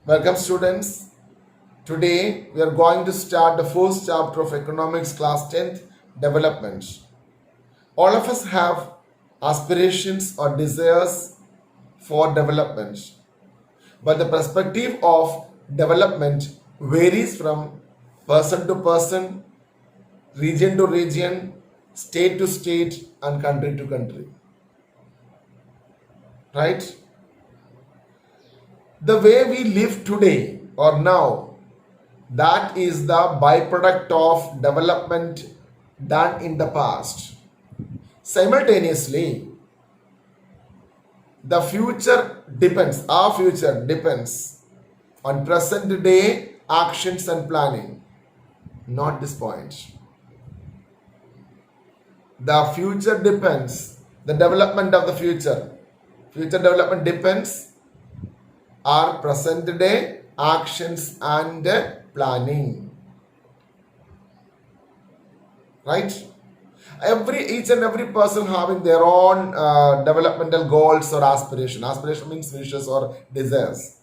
Welcome students. Today we are going to start the first chapter of economics class 10th development. All of us have aspirations or desires for development, but the perspective of development varies from person to person, region to region, state to state and country to country. Right? The way we live today or now, that is the byproduct of development done in the past. Simultaneously, our future depends on present day actions and planning, not this point. The future depends, the development of the future development depends our present day actions and planning. Right? Each and every person having their own developmental goals or aspiration means wishes or desires.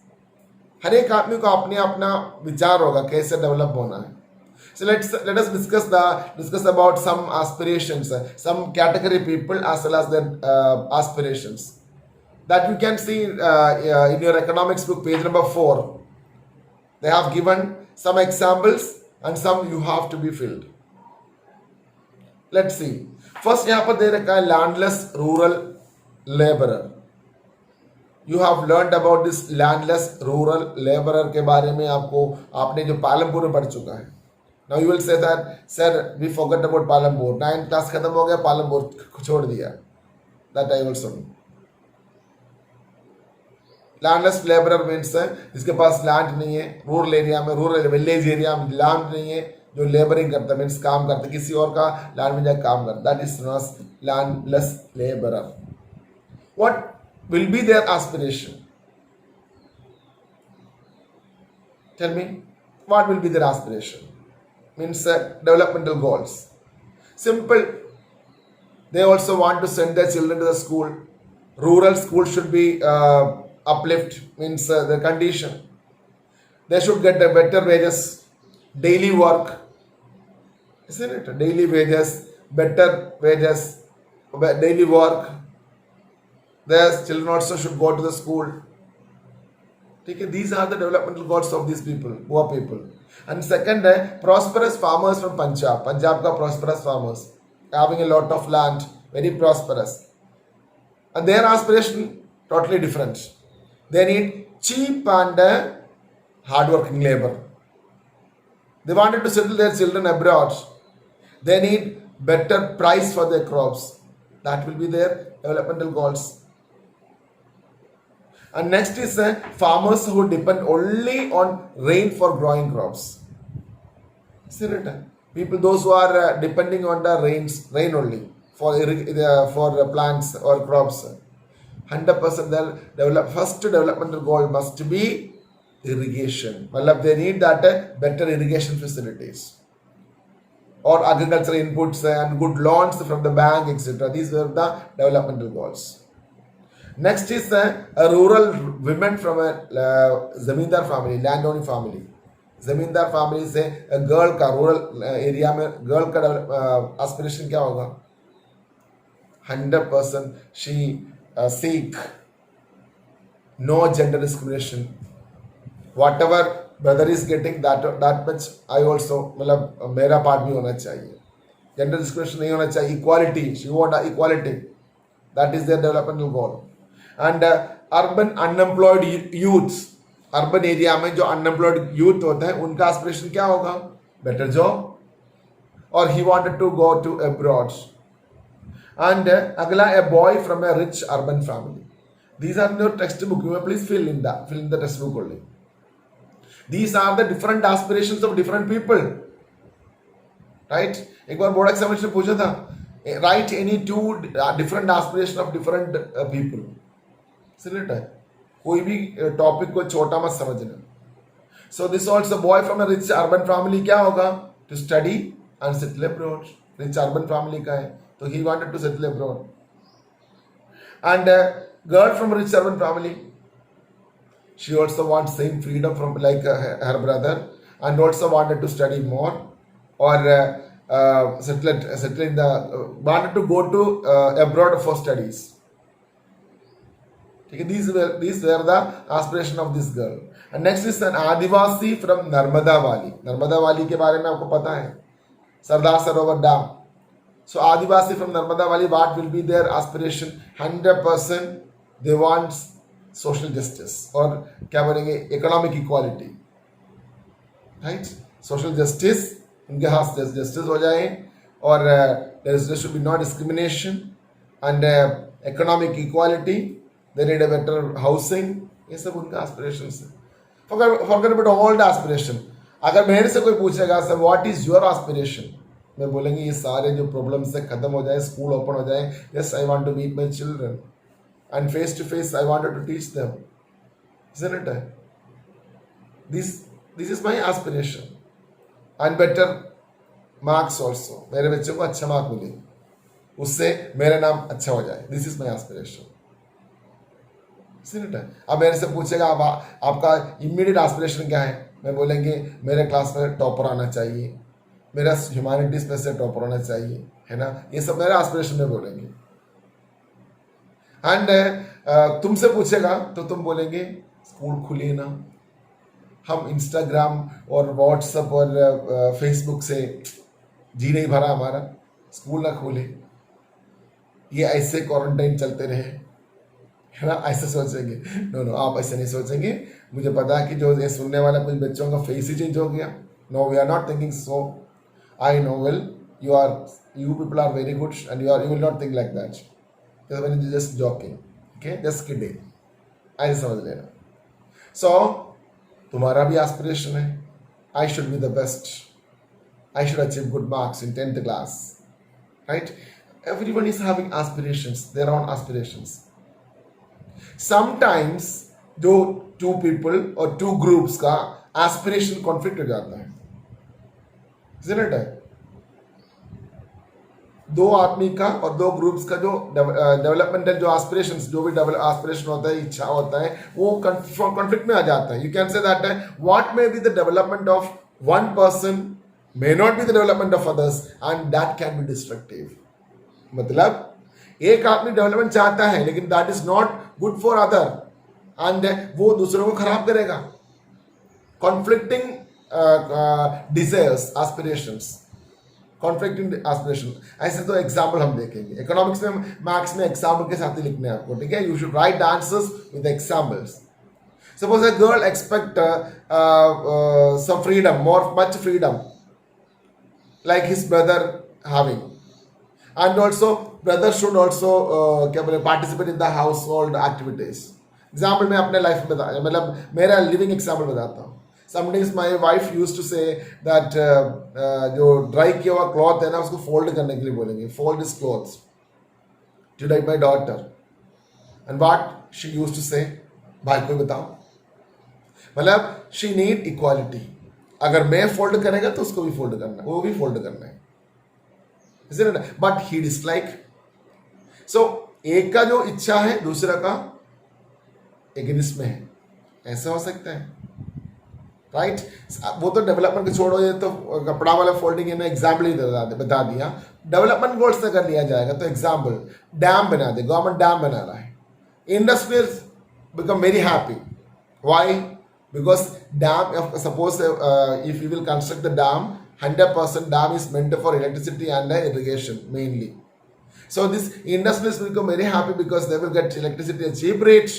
हर एक आदमी को अपने अपना विचार होगा कैसे develop होना है. So let us discuss about some aspirations, some category people as well as their aspirations. That you can see in your economics book, page number 4. They have given some examples and some you have to be filled. Let's see. First, यहाँ पर दे रखा है landless rural laborer. You have learned about this landless rural laborer के बारे में आपने जो पालमपुर में पढ़ चुका है. Now you will say that, sir, we forgot about Palampur. 9th class खत्म हो गया, पालमपुर छोड़ दिया. That I also know. Landless labourer means जिसके पास लैंड नहीं है, रूरल एरिया में, रूरल विलेज एरिया में लैंड नहीं है, जो लेबरिंग करता मीन्स काम करता, किसी और का लैंड में जाकर काम करता, that is known as landless labourer. What will be their aspiration? Tell me, what will be their aspiration? Means developmental goals. Simple. They also want to send their children to the school. Rural school should be uplift, means the condition. They should get the better wages, daily work, isn't it? Daily wages, better wages, daily work. Their children also should go to the school. Okay, these are the developmental goals of these people, poor people. And second, prosperous farmers from Punjab. Punjab ka prosperous farmers having a lot of land, very prosperous, and their aspiration totally different. They need cheap and hard-working labor. They wanted to settle their children abroad. They need better price for their crops. That will be their developmental goals. And next is farmers who depend only on rain for growing crops. Isn't it? People, those who are depending on the rain only for plants or crops. 100% their first developmental goal must be irrigation. Well, they need that better irrigation facilities or agricultural inputs and good loans from the bank, etc. These were the developmental goals. Next is a rural women from a zamindar family, landowning family. Zamindar family से a girl का rural area में girl का aspiration क्या होगा? 100% she seek no gender discrimination. Whatever brother is getting, that much I also, मतलब मेरा part भी होना चाहिए. Gender discrimination नहीं होना चाहिए. Equality, she want equality. That is their developmental goal. And urban unemployed youths, urban area में जो unemployed youth होते हैं, उनका aspiration क्या होगा? Better job. Or he wanted to go to abroad. And अगला, a boy from a rich urban family. These are your textbook. You may please fill in the textbook only. These are the different aspirations of different people. Right? एक बार board examination में पूछा था, write any two different aspirations of different people. Isn't it? कोई भी topic को छोटा मत समझना. So this also, boy from a rich urban family क्या होगा? To study and settle abroad. Rich urban family का है, so he wanted to settle abroad. And girl from a rich urban family, She also wants same freedom from like her brother, and also wanted to study more, or settle in the wanted to go to abroad for studies. Okay, these were the aspiration of this girl. And next is an Adivasi from Narmada Valley. Narmada Valley के बारे में आपको पता है, Sardar Sarovar dam. So Adivasi from Narmada Valley, what will be their aspiration? 100% they want social justice, और क्या बोलेंगे, economic equality, right? Social justice, उनके हाथ justice हो जाए, और there should be no discrimination, and economic equality. They need a better housing. ये सब उनका aspirations है. Forget about all the aspiration. अगर मेरे से कोई पूछेगा sir what is your aspiration, मैं बोलेंगे ये सारे जो प्रॉब्लम्स से खत्म हो जाए, स्कूल ओपन हो जाए. Yes, I want to meet my children and face to face I wanted to teach them. Isn't it? This is my aspiration. And better marks also. मेरे बच्चों को अच्छा मार्क मिले, उससे मेरा नाम अच्छा हो जाए. This is my aspiration. Isn't it? अब मेरे से पूछेगा आपका इमीडिएट एस्पिरेशन क्या है, मैं बोलेंगे मेरे क्लास में टॉपर आना चाहिए, मेरा ह्यूमैनिटीज में से टॉपर होना चाहिए, है ना. ये सब मेरा एस्पिरेशन में बोलेंगे. एंड तुमसे पूछेगा तो तुम बोलेंगे स्कूल खुले ना, हम इंस्टाग्राम और व्हाट्सएप और फेसबुक से जी नहीं भरा हमारा, स्कूल ना खोले, ये ऐसे क्वारंटाइन चलते रहे, है ना. ऐसे सोचेंगे. नो, आप ऐसे नहीं सोचेंगे. मुझे पता है कि जो ये सुनने वाला कुछ बच्चों का फेस ही चेंज हो गया. No, we are not thinking so. I know well you people are very good, and you will not think like that. Just joking, okay, just kidding. ऐसे समझ लेना. So तुम्हारा भी एस्पिरेशन है, I should be the best, I should achieve good marks in 10th class, right? Everyone is having aspirations, their own aspirations. Sometimes जो two people और two groups का aspiration conflict हो जाता है, isn't it? दो आदमी का और दो ग्रुप्स का जो डेवलपमेंटल जो एस्पिरेशंस, जो भी एस्पिरेशन होता है, इच्छा होता है, वो कॉन्फ्लिक्ट में आ जाता है. You can say that what may be the development of one person may not be the development of others, and that can be destructive. मतलब एक आदमी डेवलपमेंट चाहता है लेकिन that is not good for other, and वो दूसरों को खराब करेगा. Conflicting desires, aspirations, conflicting aspiration. ऐसे तो एग्जाम्पल हम देखेंगे. इकोनॉमिक्स में, मैथ्स में एग्जाम्पल के साथ ही लिखने हैं आपको, ठीक है. You should write answers with examples. Suppose a girl expect some freedom, much freedom, like his brother having, and also brother should also क्या बोले, participate in the household activities. Example मैं अपने लाइफ में बताया, मतलब मेरा लिविंग एग्जाम्पल बताता हूँ. Sometimes my wife used to say that जो ड्राई किया हुआ क्लॉथ है ना, उसको फोल्ड करने के लिए बोलेंगे, fold his clothes to my daughter. And what she used to say, भाई कोई बताओ, मतलब she need equality. अगर मैं फोल्ड करेगा तो उसको भी फोल्ड करना है, वो भी फोल्ड करना है, isn't it? But he dislike. So एक का जो इच्छा है दूसरा का एगेंस्ट में है, ऐसा हो सकता है, राइट. वो तो डेवलपमेंट को छोड़ो, ये तो कपड़ा वाला फोल्डिंग है ना, एग्जाम्पल ही बता दिया. डेवलपमेंट गोल्स अगर लिया जाएगा तो एग्जाम्पल डैम बना दे, गवर्नमेंट डैम बना रहा है, industries become very happy. Why? Because dam, suppose if you will construct the dam, 100% dam is meant for electricity and irrigation mainly. So this industries will become very happy because they will get electricity at cheap rate,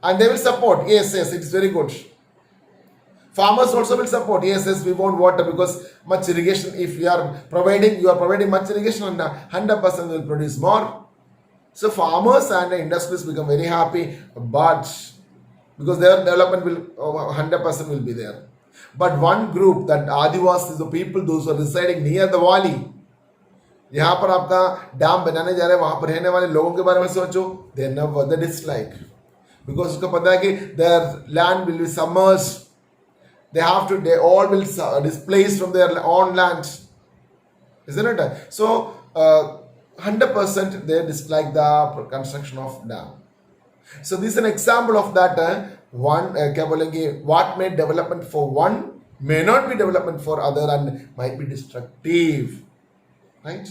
and they will support. Yes, it is very good. Farmers also will support. Yes, we want water because much irrigation. If you are providing much irrigation, and 100% will produce more. So farmers and the industries become very happy, but because their development will 100% will be there. But one group, that Adivasis, the people those who are residing near the valley, यहाँ पर आपका dam बनाने जा रहे हैं, वहां पर रहने वाले लोगों के बारे में सोचो. They never, they dislike, because उसको पता है कि their land will be submerged. They all will displaced from their own land, isn't it? So 100% they dislike the construction of dam. So this is an example of that. One क्या बोलेंगे, what made development for one may not be development for other and might be destructive, right?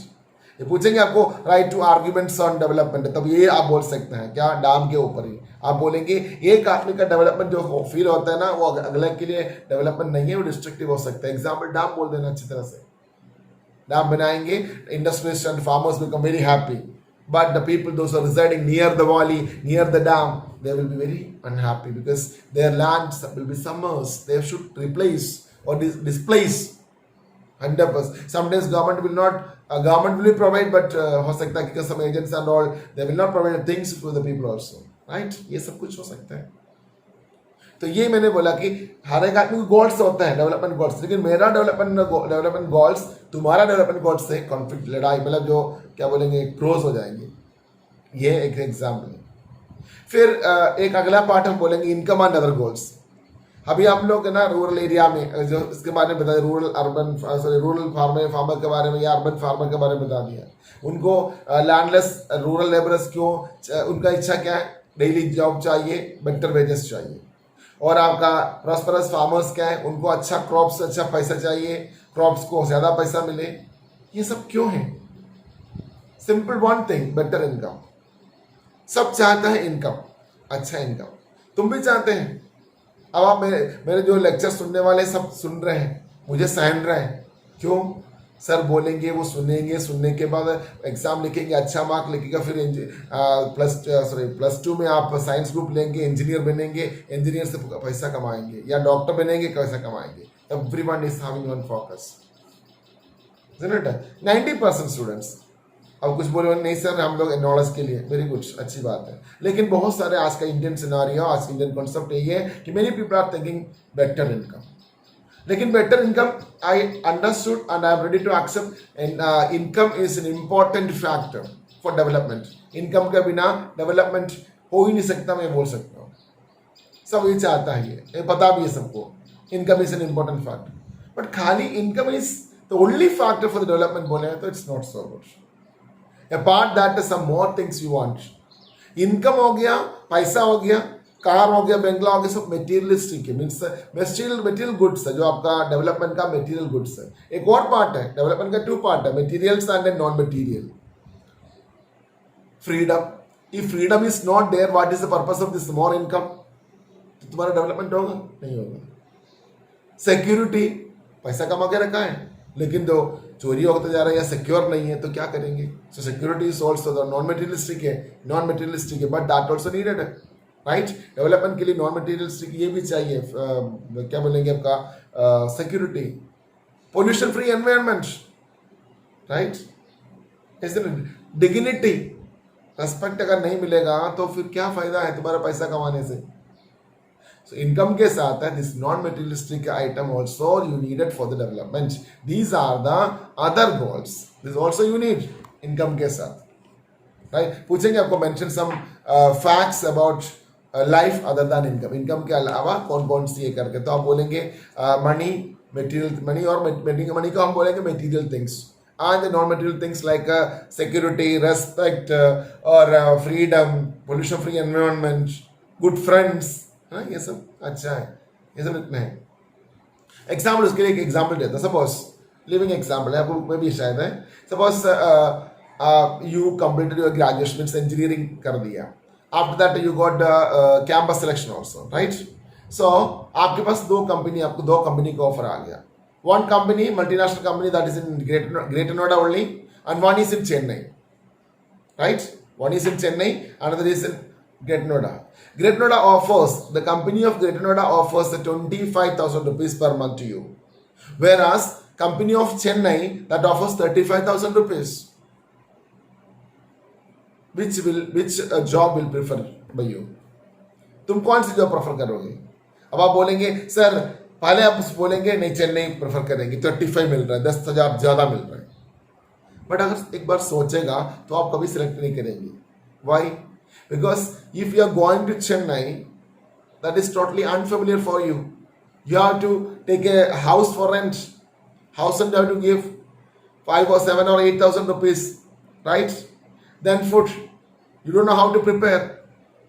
ये पूछेंगे आपको write two arguments on development, तब ये आप बोल सकते हैं क्या, डैम के ऊपर ही आप बोलेंगे एक आदमी का डेवलपमेंट जो फील होता है ना, वो अगले के लिए डेवलपमेंट नहीं है, वो डिस्ट्रक्टिव हो सकता है. एग्जाम्पल डैम बोल देना अच्छी तरह से. डैम बनाएंगे, industrialist and farmers become very happy, but the people those are residing near the valley, near the dam, they will be very unhappy because their lands will be submerged. They should replace or displace 100%. Sometimes government will not, government will provide, but हो सकता है because some agents and all they will not provide things to the people also, right? ये सब कुछ हो सकता है. तो ये मैंने बोला कि हर एक आदमी को गोल्स होता है, डेवलपमेंट गोल्स, लेकिन मेरा डेवलपमेंट गोल्स तुम्हारा डेवलपमेंट गोल्स से कॉन्फ्लिक्ट, लड़ाई, मतलब जो क्या बोलेंगे, क्लोज हो जाएंगे. ये एक एग्जाम्पल है. फिर एक अगला पार्ट हम बोलेंगे इनकम एंड अदर गोल्स. अभी आप लोग ना रूरल एरिया में जो इसके बारे में बताया, रूरल फार्मर के बारे में या अर्बन फार्मर के बारे में बता दिया. उनको लैंडलेस रूरल लेबरर्स क्यों, उनका इच्छा क्या है, डेली जॉब चाहिए, बेटर वेजेस चाहिए. और आपका प्रॉस्परस फार्मर्स क्या है, उनको अच्छा क्रॉप्स, अच्छा पैसा चाहिए, क्रॉप्स को ज़्यादा पैसा मिले. ये सब क्यों है? Simple one thing, better income. सब चाहते हैं इनकम, अच्छा इनकम. तुम भी चाहते हैं. अब आप मेरे जो लेक्चर सुनने वाले सब सुन रहे हैं, मुझे सहन रहे हैं. क्यों? सर बोलेंगे, वो सुनेंगे, सुनने के बाद एग्जाम लिखेंगे, अच्छा मार्क लिखेगा, फिर प्लस 2 में आप साइंस ग्रुप लेंगे, इंजीनियर बनेंगे, इंजीनियर से पैसा कमाएंगे, या डॉक्टर बनेंगे, पैसा कमाएंगे. Everyone is having one focus, 90% students. अब कुछ बोले नहीं सर हम लोग नॉलेज के लिए, वेरी गुड, अच्छी बात है. लेकिन बहुत सारे आज का इंडियन सिनारियो, आज का इंडियन कॉन्सेप्ट यही है कि many people are thinking better income. लेकिन better income I understood and I am ready to accept, income is an important factor for development. Income के बिना डेवलपमेंट हो ही नहीं सकता, मैं बोल सकता हूँ. सब ये चाहता है, ये पता भी है सबको, income is an important factor. But खाली income is the only factor for the development बोले तो it's not so good. Apart that some more things you want. Income हो गया, पैसा हो गया, कार हो गया, बंगला हो गया, सब मेटीरियलिस्टिक है, मीन्स मटेरियल गुड्स है, जो आपका डेवलपमेंट का मटेरियल गुड्स है. एक और पार्ट है डेवलपमेंट का, 2 पार्ट है, materials and non material. Freedom. If freedom is not there, what is the purpose of this more income? तो तुम्हारा डेवलपमेंट होगा नहीं होगा. सिक्योरिटी, पैसा कमा के रखा है लेकिन जो चोरी होता जा रहा है या सिक्योर नहीं है, तो क्या करेंगे? सो security is also non materialistic है, बट दैट ऑल्सो नीडेड है, राइट? डेवलपमेंट के लिए नॉन मटेरियलिस्टिक ये भी चाहिए, क्या बोलेंगे आपका, security, pollution free environment, right? Dignity, respect अगर नहीं मिलेगा तो फिर क्या फायदा है तुम्हारा पैसा कमाने से? So income के साथ है this non-materialistic item also you needed for the development. These are the other goals. This also you need income के साथ, right? पूछेंगे आपको mention some facts about life other than income. Income के अलावा कौन कौन सी ये करके, तो आप बोलेंगे money, material money, और money को हम बोलेंगे material things. And the non-material things like security, respect, or freedom, pollution-free environment, good friends. हाँ, ये सब अच्छा है, ये सब इतने हैं. एग्जाम्पल, उसके लिए एक एग्जाम्पल देता. सपोज लिविंग एग्जाम्पल है, आपको में भी शायद है. Suppose you completed your graduation, means engineering कर दिया. After that you got campus selection also, right? So आपके पास आपको दो कंपनी का ऑफर आ गया. One company, multinational company, that is in Greater Noida only, and one is in Chennai, right? One is in Chennai, another is in Greater Noida. Greater Noida offers, the company of Greater Noida offers the 25,000 rupees per month to you. Whereas company of Chennai that offers 35,000 rupees. Which job will prefer by you? तुम कौन सी job prefer करोगे? अब आप बोलेंगे sir, पहले आप बोलेंगे नहीं चेन्नई प्रेफर करेंगे, 35 मिल रहा है, 10,000 ज्यादा मिल रहा है. बट अगर एक बार सोचेगा तो आप कभी सिलेक्ट नहीं करेंगे. Why? Because if you are going to Chennai, that is totally unfamiliar for you. You have to take a house for rent. House rent you have to give 5 or 7 or 8,000 rupees, right? Then food, you don't know how to prepare.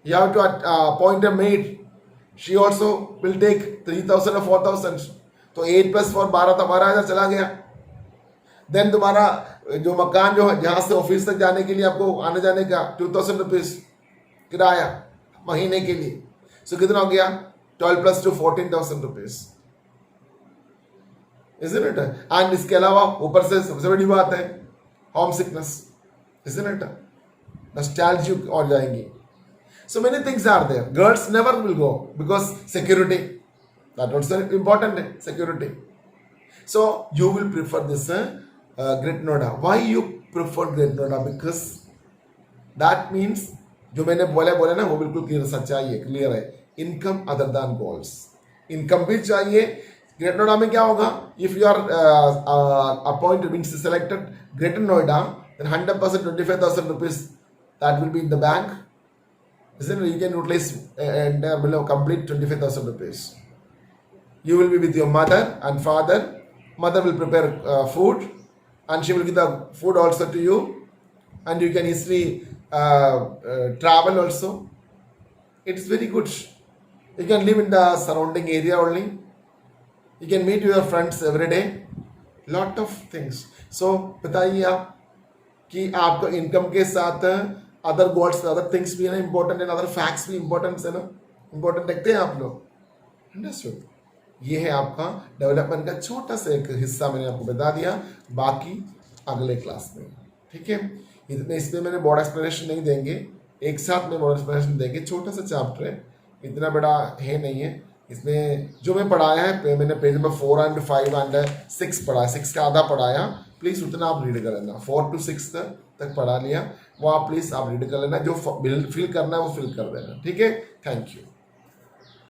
You have to appoint a maid. She also will take 3,000 or 4,000. तो 8 + 4 12 तो 12,000 चला गया. Then तुम्हारा जो मकान जो जहाँ से ऑफिस तक जाने के लिए आपको आने जाने का 2,000 रुपीज किराया महीने के लिए. सो कितना हो गया? 12 + 2 14,000 रुपीज. Isn't it? एंड इसके अलावा ऊपर से सबसे बड़ी बात है home sickness. Isn't it? Nostalgic और जाएंगी. So many things are there. Girls never will go because security. That also important. Security. So you will prefer this Great Noida. Why you prefer Great Noida? Because that means जो मैंने बोला ना वो बिल्कुल clear सच्चाई है, clear है. Income other than goals. Income भी चाहिए. ग्रेटर नोएडा में क्या होगा? If you are appointed means selected Greater Noida, then 100% 25,000 rupees that will be in the bank. Isn't it? You can utilize and complete 25,000 rupees. You will be with your mother and father. Mother will prepare food and she will give the food also to you, and you can easily travel also. It's very good. You can live in the surrounding area only. You can meet your friends every day. Lot of things. So बताइए आप कि आपको income के साथ other goals other things भी है ना important है, अदर फैक्ट्स भी इम्पोर्टेंट है ना, इम्पोर्टेंट देखते हैं आप लोग. अंडरस्टूड? ये है आपका डेवलपमेंट का छोटा सा एक हिस्सा मैंने आपको बता दिया. बाकी अगले क्लास में, ठीक है. इतने इसमें मैंने बोर्ड एक्सप्लेनेशन नहीं देंगे, एक साथ में बोर्ड एक्सप्लेनेशन देंगे. छोटा सा चैप्टर है, इतना बड़ा है नहीं है. इसमें जो मैं पढ़ाया है मैंने पेज नंबर 4 and 5 and 6 पढ़ाया. 6 का आधा पढ़ाया. प्लीज़ उतना आप रीड कर लेना. 4 to 6 तक पढ़ा लिया, वो आप प्लीज़ आप रीड कर लेना. जो फिल करना है वो फिल कर देना. ठीक है. Thank you.